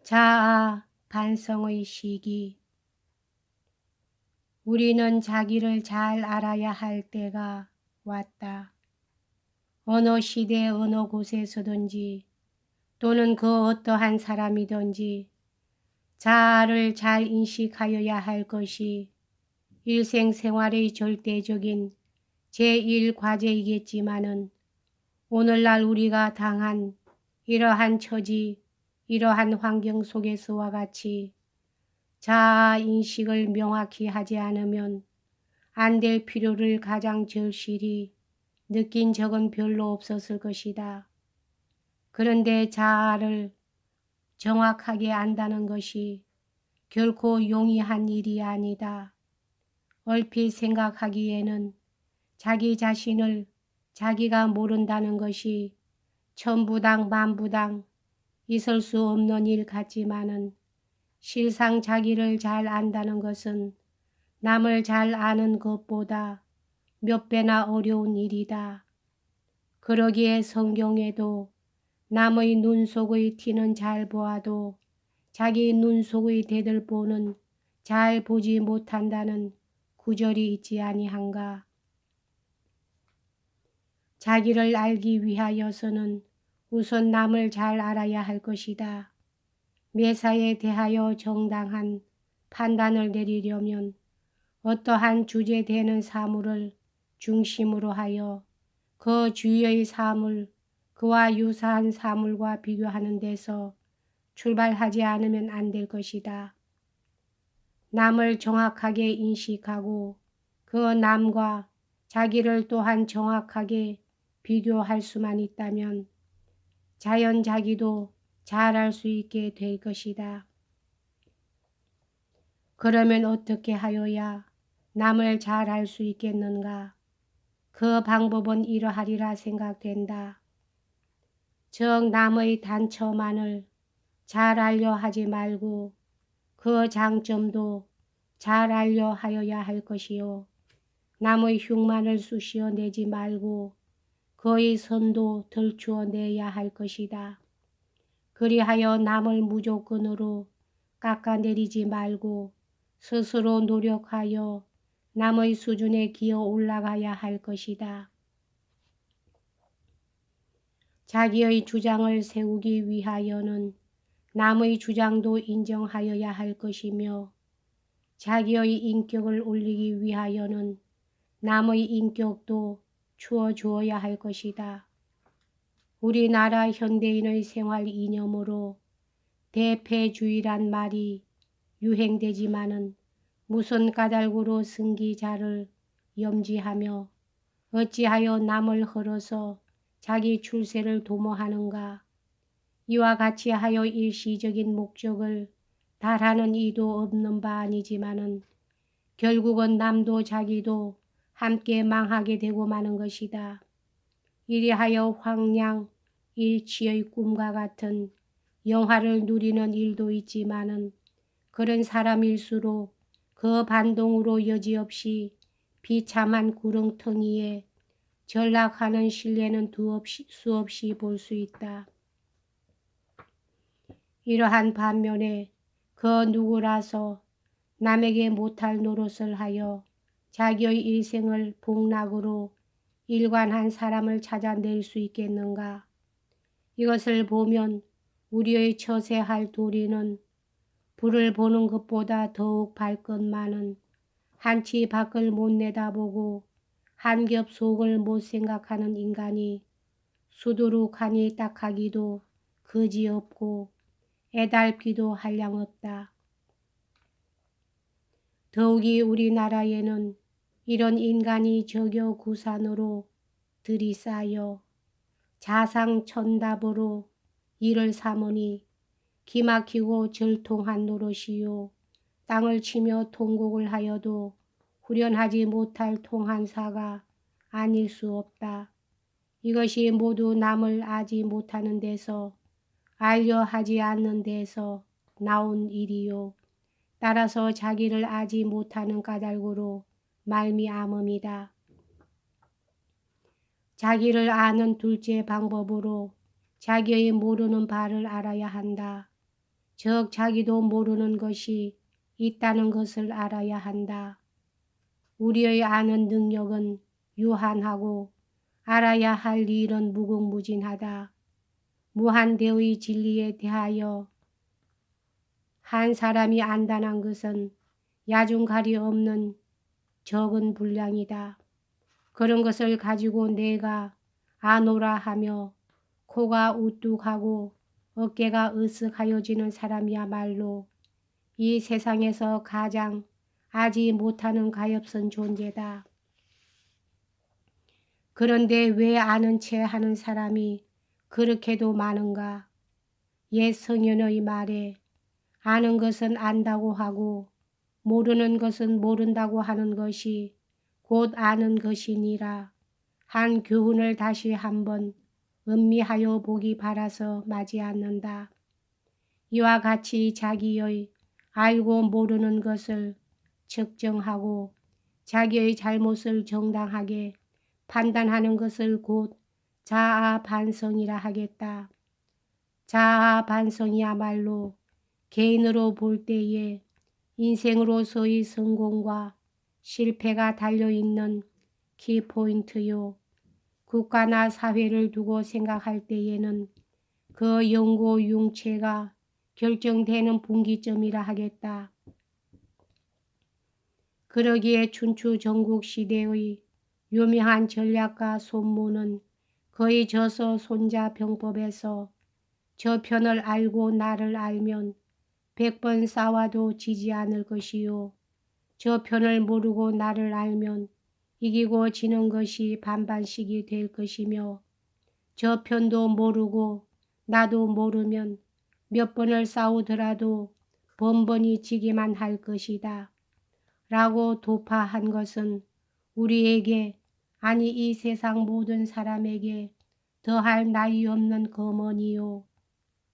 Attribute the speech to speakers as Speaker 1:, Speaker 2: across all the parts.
Speaker 1: 자아 반성의 시기. 우리는 자기를 잘 알아야 할 때가 왔다. 어느 시대 어느 곳에서든지 또는 그 어떠한 사람이든지 자아를 잘 인식하여야 할 것이 일생생활의 절대적인 제1과제이겠지만은 오늘날 우리가 당한 이러한 처지, 이러한 환경 속에서와 같이 자아 인식을 명확히 하지 않으면 안 될 필요를 가장 절실히 느낀 적은 별로 없었을 것이다. 그런데 자아를 정확하게 안다는 것이 결코 용이한 일이 아니다. 얼핏 생각하기에는 자기 자신을 자기가 모른다는 것이 천부당 만부당 있을 수 없는 일 같지만은 실상 자기를 잘 안다는 것은 남을 잘 아는 것보다 몇 배나 어려운 일이다. 그러기에 성경에도 남의 눈 속의 티는 잘 보아도 자기 눈 속의 대들보는 잘 보지 못한다는 구절이 있지 아니한가. 자기를 알기 위하여서는 우선 남을 잘 알아야 할 것이다. 매사에 대하여 정당한 판단을 내리려면 어떠한 주제되는 사물을 중심으로 하여 그 주위의 사물, 그와 유사한 사물과 비교하는 데서 출발하지 않으면 안 될 것이다. 남을 정확하게 인식하고 그 남과 자기를 또한 정확하게 비교할 수만 있다면 자연 자기도 잘할 수 있게 될 것이다. 그러면 어떻게 하여야 남을 잘 알 수 있겠는가? 그 방법은 이러하리라 생각된다. 즉 남의 단처만을 잘 알려 하지 말고 그 장점도 잘 알려 하여야 할 것이요. 남의 흉만을 쑤시어 내지 말고 그의 선도 덜추어 내야 할 것이다. 그리하여 남을 무조건으로 깎아내리지 말고 스스로 노력하여 남의 수준에 기어 올라가야 할 것이다. 자기의 주장을 세우기 위하여는 남의 주장도 인정하여야 할 것이며 자기의 인격을 올리기 위하여는 남의 인격도 주어주어야 할 것이다. 우리나라 현대인의 생활 이념으로 대패주의란 말이 유행되지만은 무슨 까닭으로 승기자를 염지하며 어찌하여 남을 헐어서 자기 출세를 도모하는가. 이와 같이 하여 일시적인 목적을 달하는 이도 없는 바 아니지만은 결국은 남도 자기도 함께 망하게 되고 마는 것이다. 이리하여 황량 일치의 꿈과 같은 영화를 누리는 일도 있지만은 그런 사람일수록 그 반동으로 여지없이 비참한 구렁텅이에 전락하는 신뢰는 수없이 볼 수 있다. 이러한 반면에 그 누구라서 남에게 못할 노릇을 하여 자기의 일생을 복락으로 일관한 사람을 찾아낼 수 있겠는가. 이것을 보면 우리의 처세할 도리는 불을 보는 것보다 더욱 밝건만은 한치 밖을 못 내다보고 한 겹 속을 못 생각하는 인간이 수두룩하니 딱하기도 거지없고 애달기도 한량없다. 더욱이 우리나라에는 이런 인간이 저교구산으로 들이싸여 자상천답으로 일을 삼으니 기막히고 절통한 노릇이요. 땅을 치며 통곡을 하여도 후련하지 못할 통한사가 아닐 수 없다. 이것이 모두 남을 알지 못하는 데서 알려 하지 않는 데서 나온 일이요. 따라서 자기를 알지 못하는 까닭으로 말미암음이다. 자기를 아는 둘째 방법으로 자기의 모르는 바를 알아야 한다. 즉 자기도 모르는 것이 있다는 것을 알아야 한다. 우리의 아는 능력은 유한하고 알아야 할 일은 무궁무진하다. 무한대의 진리에 대하여 한 사람이 안다는 것은 야중가리 없는 적은 분량이다. 그런 것을 가지고 내가 아노라 하며 코가 우뚝하고 어깨가 으쓱하여지는 사람이야말로 이 세상에서 가장 아지 못하는 가엾은 존재다. 그런데 왜 아는 체 하는 사람이 그렇게도 많은가? 옛 성현의 말에 아는 것은 안다고 하고 모르는 것은 모른다고 하는 것이 곧 아는 것이니라 한 교훈을 다시 한번 음미하여 보기 바라서 마지 않는다. 이와 같이 자기의 알고 모르는 것을 측정하고 자기의 잘못을 정당하게 판단하는 것을 곧 자아 반성이라 하겠다. 자아 반성이야말로 개인으로 볼 때에 인생으로서의 성공과 실패가 달려있는 키포인트요. 국가나 사회를 두고 생각할 때에는 그 영고 융체가 결정되는 분기점이라 하겠다. 그러기에 춘추 전국시대의 유명한 전략가 손모는 그의 저서 손자병법에서 저 편을 알고 나를 알면 100번 싸워도 지지 않을 것이요. 저 편을 모르고 나를 알면 이기고 지는 것이 반반씩이 될 것이며 저 편도 모르고 나도 모르면 몇 번을 싸우더라도 번번이 지기만 할 것이다. 라고 도파한 것은 우리에게 아니 이 세상 모든 사람에게 더할 나위 없는 검언이요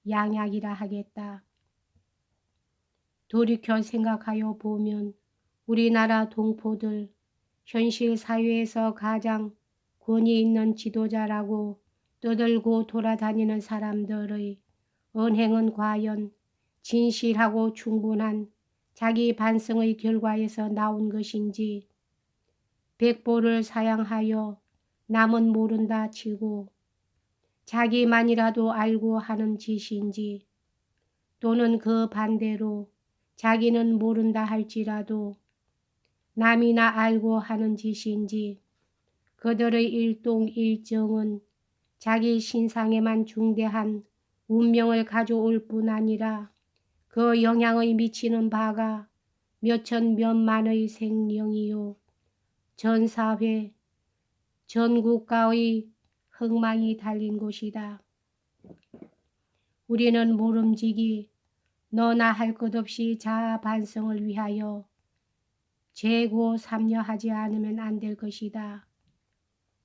Speaker 1: 양약이라 하겠다. 돌이켜 생각하여 보면 우리나라 동포들 현실 사회에서 가장 권위 있는 지도자라고 떠들고 돌아다니는 사람들의 언행은 과연 진실하고 충분한 자기 반성의 결과에서 나온 것인지 백보를 사양하여 남은 모른다 치고 자기만이라도 알고 하는 짓인지 또는 그 반대로 자기는 모른다 할지라도 남이나 알고 하는 짓인지 그들의 일동일정은 자기 신상에만 중대한 운명을 가져올 뿐 아니라 그 영향의 미치는 바가 몇천 몇만의 생명이요 전 사회, 전 국가의 흥망이 달린 곳이다. 우리는 모름지기 너나 할 것 없이 자아 반성을 위하여 재고 삼려하지 않으면 안 될 것이다.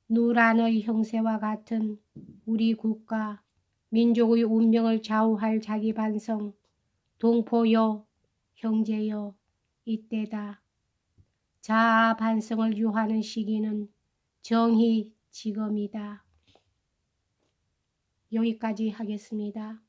Speaker 1: 누란의 형세와 같은 우리 국가, 민족의 운명을 좌우할 자기 반성, 동포여, 형제여, 이때다. 자아 반성을 유하는 시기는 정히 지금이다. 여기까지 하겠습니다.